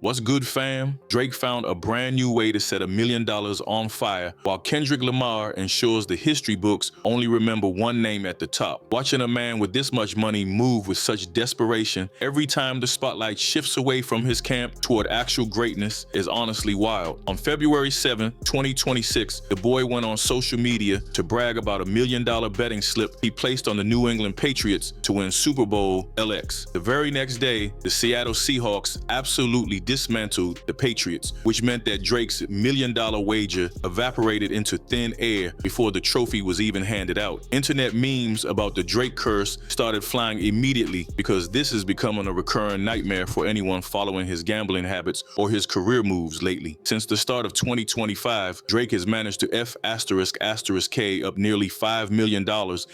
What's good, fam? Drake found a brand new way to set $1 million on fire, while Kendrick Lamar ensures the history books only remember one name at the top. Watching a man with this much money move with such desperation every time the spotlight shifts away from his camp toward actual greatness is honestly wild. On February 7, 2026, the boy went on social media to brag about $1 million betting slip he placed on the New England Patriots to win Super Bowl LX. The very next day, the Seattle Seahawks absolutely dismantled the Patriots, which meant that Drake's $1 million wager evaporated into thin air before the trophy was even handed out. Internet memes about the Drake curse started flying immediately because this is becoming a recurring nightmare for anyone following his gambling habits or his career moves lately. Since the start of 2025, Drake has managed to F***K up nearly $5 million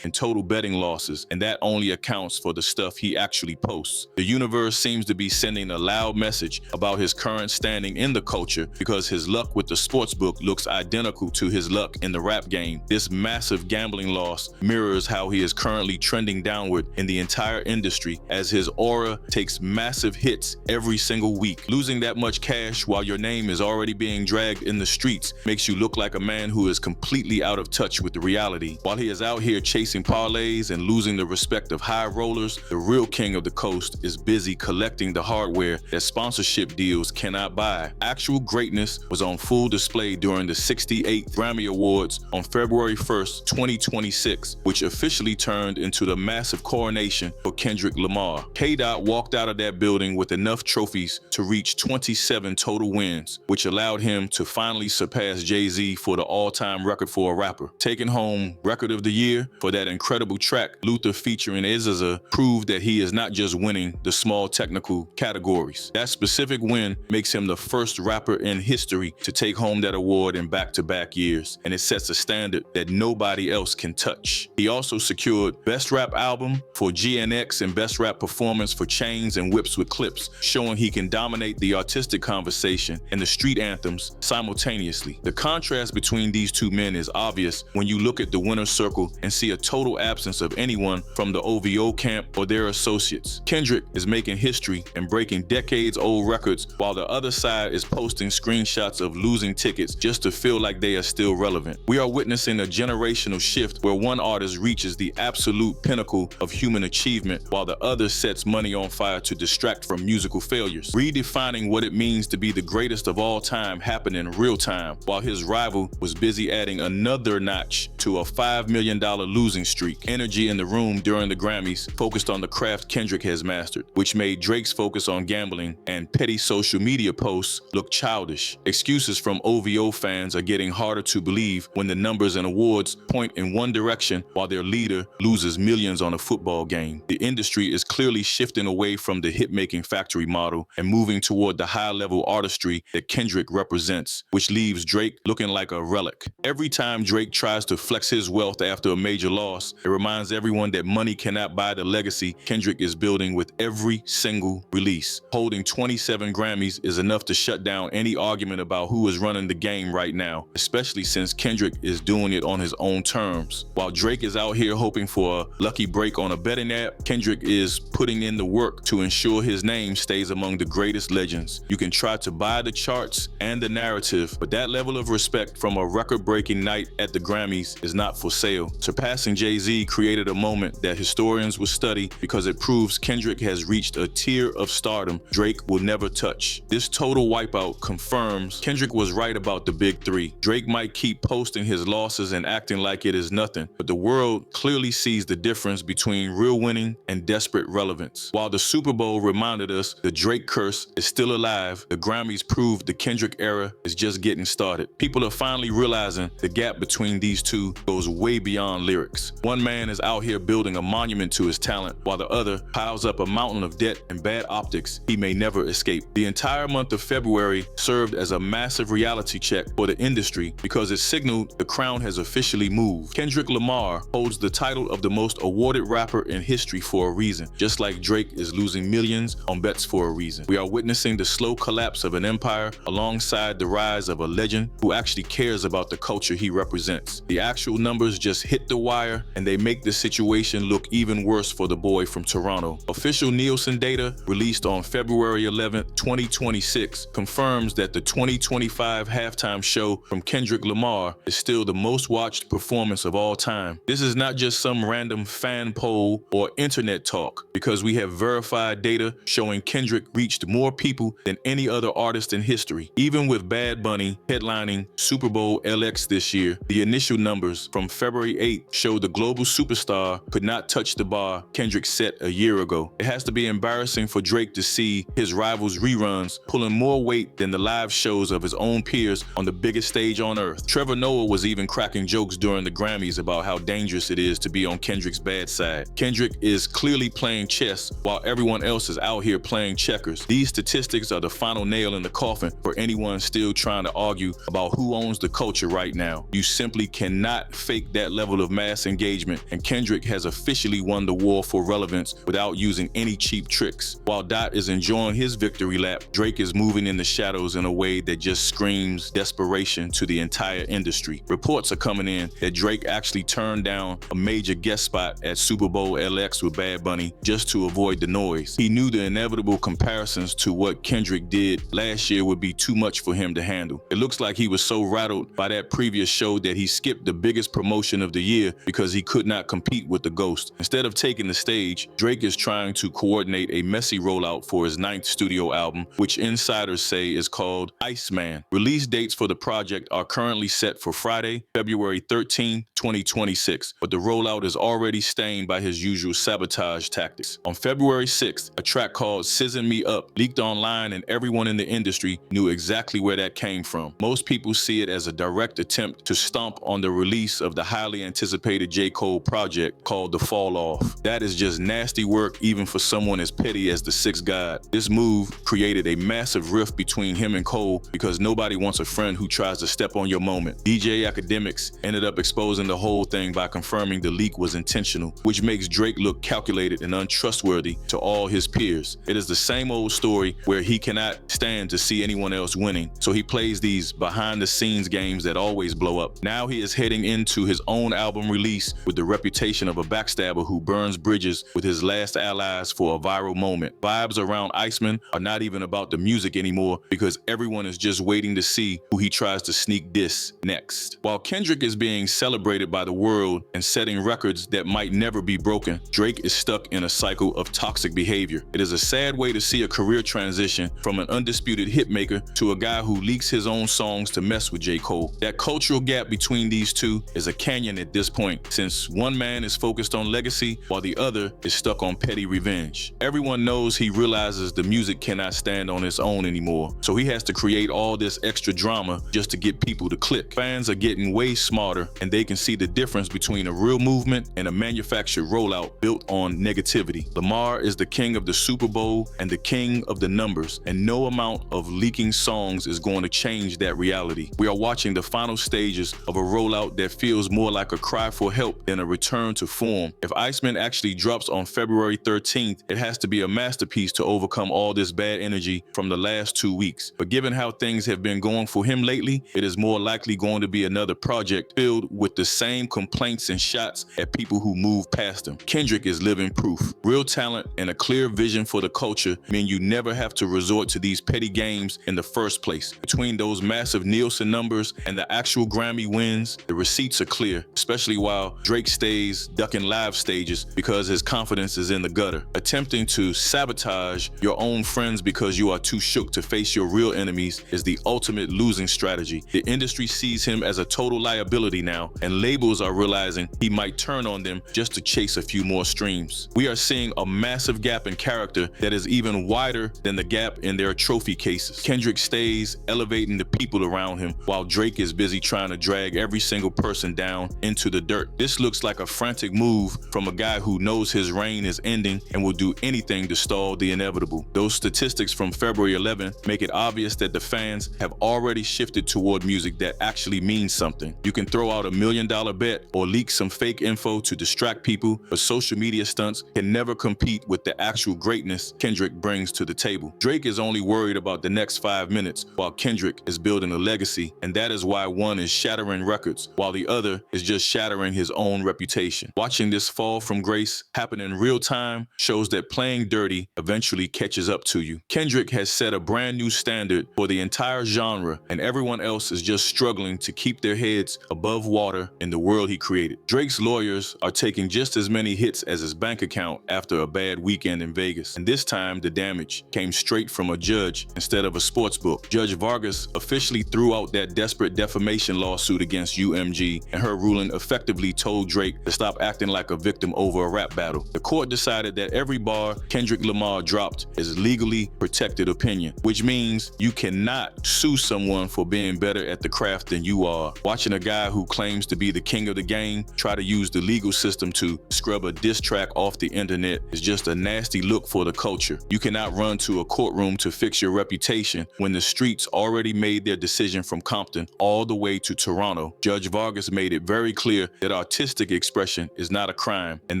in total betting losses, and that only accounts for the stuff he actually posts. The universe seems to be sending a loud message about his current standing in the culture because his luck with the sportsbook looks identical to his luck in the rap game. This massive gambling loss mirrors how he is currently trending downward in the entire industry as his aura takes massive hits every single week. Losing that much cash while your name is already being dragged in the streets makes you look like a man who is completely out of touch with the reality. While he is out here chasing parlays and losing the respect of high rollers, the real king of the coast is busy collecting the hardware that sponsorship deals cannot buy. Actual greatness was on full display during the 68th Grammy Awards on February 1st, 2026, which officially turned into the massive coronation for Kendrick Lamar. K-Dot walked out of that building with enough trophies to reach 27 total wins, which allowed him to finally surpass Jay-Z for the all-time record for a rapper. Taking home Record of the Year for that incredible track, Luther featuring SZA, proved that he is not just winning the small technical categories. That specific win makes him the first rapper in history to take home that award in back-to-back years, and it sets a standard that nobody else can touch. He also secured Best Rap Album for GNX and Best Rap Performance for Chains and Whips with Clips, showing he can dominate the artistic conversation and the street anthems simultaneously. The contrast between these two men is obvious when you look at the winner's circle and see a total absence of anyone from the OVO camp or their associates. Kendrick is making history and breaking decades-old records, while the other side is posting screenshots of losing tickets just to feel like they are still relevant. We are witnessing a generational shift where one artist reaches the absolute pinnacle of human achievement while the other sets money on fire to distract from musical failures. Redefining what it means to be the greatest of all time happened in real time, while his rival was busy adding another notch to a $5 million losing streak. Energy in the room during the Grammys focused on the craft Kendrick has mastered, which made Drake's focus on gambling and petty social media posts look childish. Excuses from OVO fans are getting harder to believe when the numbers and awards point in one direction while their leader loses millions on a football game. The industry is clearly shifting away from the hit-making factory model and moving toward the high-level artistry that Kendrick represents, which leaves Drake looking like a relic. Every time Drake tries to flex his wealth after a major loss, it reminds everyone that money cannot buy the legacy Kendrick is building with every single release. Holding 27 Grammys is enough to shut down any argument about who is running the game right now, especially since Kendrick is doing it on his own terms. While Drake is out here hoping for a lucky break on a betting app, Kendrick is putting in the work to ensure his name stays among the greatest legends. You can try to buy the charts and the narrative, but that level of respect from a record-breaking night at the Grammys is not for sale. Surpassing Jay-Z created a moment that historians will study because it proves Kendrick has reached a tier of stardom Drake will never touch. This total wipeout confirms Kendrick was right about the big three. Drake might keep posting his losses and acting like it is nothing, but the world clearly sees the difference between real winning and desperate relevance. While the Super Bowl reminded us the Drake curse is still alive, the Grammys proved the Kendrick era is just getting started. People are finally realizing the gap between these two goes way beyond lyrics. One man is out here building a monument to his talent, while the other piles up a mountain of debt and bad optics he may never escape. The entire month of February served as a massive reality check for the industry because it signaled the crown has officially moved. Kendrick Lamar holds the title of the most awarded rapper in history for a reason, just like Drake is losing millions on bets for a reason. We are witnessing the slow collapse of an empire alongside the rise of a legend who actually cares about the culture he represents. The actual actual numbers just hit the wire, and they make the situation look even worse for the boy from Toronto. Official Nielsen data released on February 11, 2026 confirms that the 2025 halftime show from Kendrick Lamar is still the most watched performance of all time. This is not just some random fan poll or internet talk, because we have verified data showing Kendrick reached more people than any other artist in history. Even with Bad Bunny headlining Super Bowl LX this year, the initial numbers from February 8th showed the global superstar could not touch the bar Kendrick set a year ago. It has to be embarrassing for Drake to see his rivals' reruns pulling more weight than the live shows of his own peers on the biggest stage on earth. Trevor Noah was even cracking jokes during the Grammys about how dangerous it is to be on Kendrick's bad side. Kendrick is clearly playing chess while everyone else is out here playing checkers. These statistics are the final nail in the coffin for anyone still trying to argue about who owns the culture right now. You simply cannot fake that level of mass engagement, and Kendrick has officially won the war for relevance without using any cheap tricks. While Dot is enjoying his victory lap, Drake is moving in the shadows in a way that just screams desperation to the entire industry. Reports are coming in that Drake actually turned down a major guest spot at Super Bowl LX with Bad Bunny just to avoid the noise. He knew the inevitable comparisons to what Kendrick did last year would be too much for him to handle. It looks like he was so rattled by that previous show that he skipped the biggest promotion of the year because he could not compete with the Ghost. Instead of taking the stage, Drake is trying to coordinate a messy rollout for his 9th studio album, which insiders say is called Iceman. Release dates for the project are currently set for Friday, February 13, 2026, but the rollout is already stained by his usual sabotage tactics. On February 6th, a track called Sizzin' Me Up leaked online, and everyone in the industry knew exactly where that came from. Most people see it as a direct attempt to stomp on the release of the highly anticipated J. Cole project called The Fall Off. That is just nasty work even for someone as petty as the Sixth God. This move created a massive rift between him and Cole because nobody wants a friend who tries to step on your moment. DJ Academics ended up exposing the whole thing by confirming the leak was intentional, which makes Drake look calculated and untrustworthy to all his peers. It is the same old story where he cannot stand to see anyone else winning, so he plays these behind-the-scenes games that always blow up. Now he is heading into his own album release with the reputation of a backstabber who burns bridges with his last allies for a viral moment. Vibes around Iceman are not even about the music anymore because everyone is just waiting to see who he tries to sneak diss next. While Kendrick is being celebrated by the world and setting records that might never be broken, Drake is stuck in a cycle of toxic behavior. It is a sad way to see a career transition from an undisputed hitmaker to a guy who leaks his own songs to mess with J. Cole. That cultural gap between these two is a canyon at this point, since one man is focused on legacy while the other is stuck on petty revenge. Everyone knows he realizes the music cannot stand on its own anymore, so he has to create all this extra drama just to get people to click. Fans are getting way smarter, and they can see the difference between a real movement and a manufactured rollout built on negativity. Lamar is the king of the Super Bowl and the king of the numbers, and no amount of leaking songs is going to change that reality. We are watching the final stages of a rollout that feels more like a cry for help than a return to form. If Iceman actually drops on February 13th, it has to be a masterpiece to overcome all this bad energy from the last 2 weeks. But given how things have been going for him lately, it is more likely going to be another project filled with the same complaints and shots at people who move past him. Kendrick is living proof. Real talent and a clear vision for the culture mean you never have to resort to these petty games in the first place. Between those massive Nielsen numbers and the actual Grammy wins, the receipts are clear, especially while Drake stays ducking live stages because his confidence is in the gutter. Attempting to sabotage your own friends because you are too shook to face your real enemies is the ultimate losing strategy. The industry sees him as a total liability now, and labels are realizing he might turn on them just to chase a few more streams. We are seeing a massive gap in character that is even wider than the gap in their trophy cases. Kendrick stays elevating the people around him while Drake is busy trying to drag every single person down into the dirt. This looks like a frantic move from a guy who knows his reign is ending and will do anything to stall the inevitable. Those statistics from February 11th make it obvious that the fans have already shifted toward music that actually means something. You can throw out $1 million bet or leak some fake info to distract people, but social media stunts can never compete with the actual greatness Kendrick brings to the table. Drake is only worried about the next 5 minutes while Kendrick is building a legacy, and that is why one is shattering records while while the other is just shattering his own reputation. Watching this fall from grace happen in real time shows that playing dirty eventually catches up to you. Kendrick has set a brand new standard for the entire genre, and everyone else is just struggling to keep their heads above water in the world he created. Drake's lawyers are taking just as many hits as his bank account after a bad weekend in Vegas, and this time the damage came straight from a judge instead of a sports book. Judge Vargas officially threw out that desperate defamation lawsuit against UMG, and her ruling effectively told Drake to stop acting like a victim over a rap battle. The court decided that every bar Kendrick Lamar dropped is legally protected opinion, which means you cannot sue someone for being better at the craft than you are. Watching a guy who claims to be the king of the game try to use the legal system to scrub a diss track off the internet is just a nasty look for the culture. You cannot run to a courtroom to fix your reputation when the streets already made their decision from Compton all the way to Toronto. Judge Vargas made it very clear that artistic expression is not a crime, and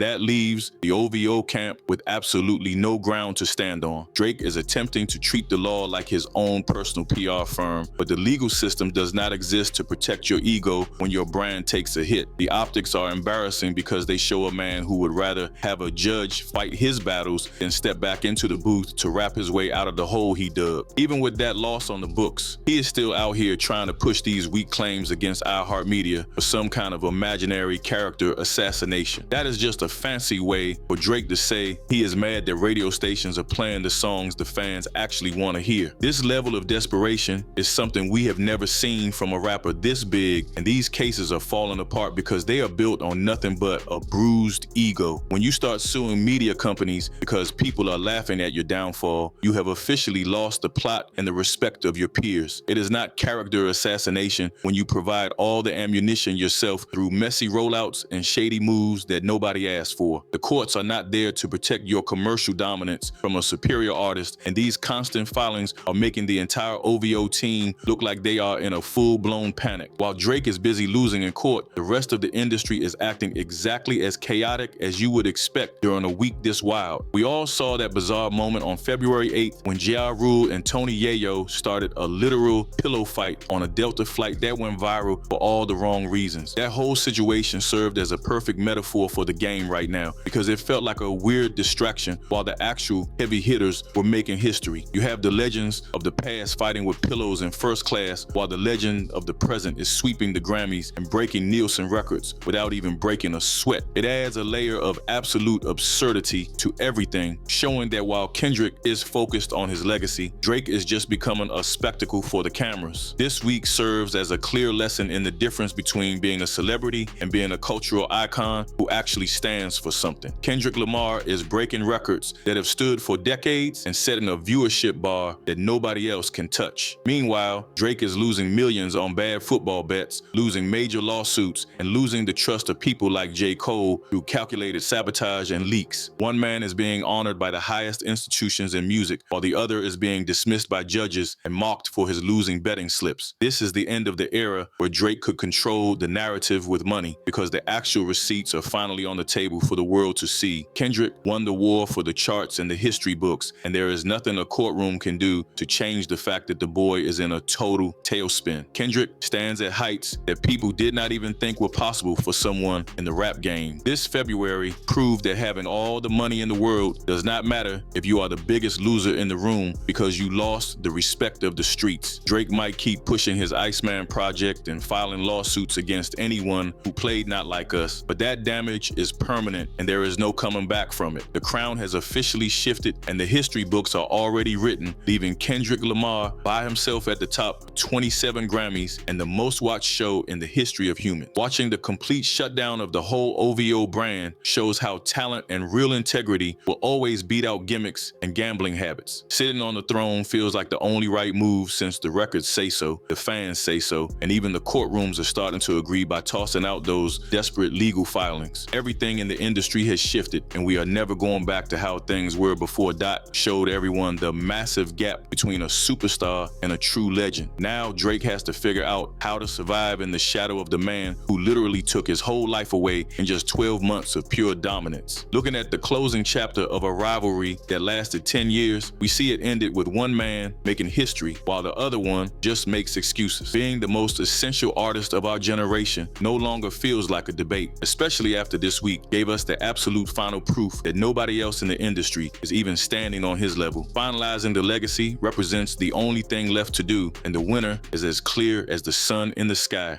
that leaves the OVO camp with absolutely no ground to stand on. Drake is attempting to treat the law like his own personal PR firm, but the legal system does not exist to protect your ego when your brand takes a hit. The optics are embarrassing because they show a man who would rather have a judge fight his battles than step back into the booth to rap his way out of the hole he dug. Even with that loss on the books, he is still out here trying to push these weak claims against iHeartMedia for some kind of imaginary character assassination. That is just a fancy way for Drake to say he is mad that radio stations are playing the songs the fans actually want to hear. This level of desperation is something we have never seen from a rapper this big, and these cases are falling apart because they are built on nothing but a bruised ego. When you start suing media companies because people are laughing at your downfall, you have officially lost the plot and the respect of your peers. It is not character assassination when you provide all the ammunition yourself through messy rollouts and shady moves that nobody asked for. The courts are not there to protect your commercial dominance from a superior artist, and these constant filings are making the entire OVO team look like they are in a full-blown panic. While Drake is busy losing in court, the rest of the industry is acting exactly as chaotic as you would expect during a week this wild. We all saw that bizarre moment on February 8th when Ja Rule and Tony Yayo started a literal pillow fight on a Delta flight that went viral for all the wrong reasons. That whole situation served as a perfect metaphor for the game right now because it felt like a weird distraction while the actual heavy hitters were making history. You have the legends of the past fighting with pillows in first class while the legend of the present is sweeping the Grammys and breaking Nielsen records without even breaking a sweat. It adds a layer of absolute absurdity to everything, showing that while Kendrick is focused on his legacy, Drake is just becoming a spectacle for the cameras. This week serves as a clear lesson in the difference between being a celebrity and being a cultural icon who actually stands for something. Kendrick Lamar is breaking records that have stood for decades and setting a viewership bar that nobody else can touch. Meanwhile, Drake is losing millions on bad football bets, losing major lawsuits, and losing the trust of people like J. Cole through calculated sabotage and leaks. One man is being honored by the highest institutions in music, while the other is being dismissed by judges and mocked for his losing betting slips. This is the end of the era where Drake could control the narrative with money because the actual receipts are finally on the table for the world to see. Kendrick won the war for the charts and the history books, and there is nothing a courtroom can do to change the fact that the boy is in a total tailspin. Kendrick stands at heights that people did not even think were possible for someone in the rap game. This February proved that having all the money in the world does not matter if you are the biggest loser in the room because you lost the respect of the streets. Drake might keep pushing his Iceman project and filing lawsuits against anyone who played not like us, but that damage is permanent and there is no coming back from it. The crown has officially shifted and the history books are already written, leaving Kendrick Lamar by himself at the top, 27 Grammys and the most watched show in the history of humans. Watching the complete shutdown of the whole OVO brand shows how talent and real integrity will always beat out gimmicks and gambling habits. Sitting on the throne feels like the only right move since the records say so, the fans say so, and even the courtrooms are starting to agree by tossing out those desperate legal filings. Everything in the industry has shifted and we are never going back to how things were before Dot showed everyone the massive gap between a superstar and a true legend. Now Drake has to figure out how to survive in the shadow of the man who literally took his whole life away in just 12 months of pure dominance. Looking at the closing chapter of a rivalry that lasted 10 years, we see it ended with one man making history while the other one just makes excuses. Being the most essential artist of our generation no longer feels like a debate, especially after this week gave us the absolute final proof that nobody else in the industry is even standing on his level. Finalizing the legacy represents the only thing left to do, and the winner is as clear as the sun in the sky.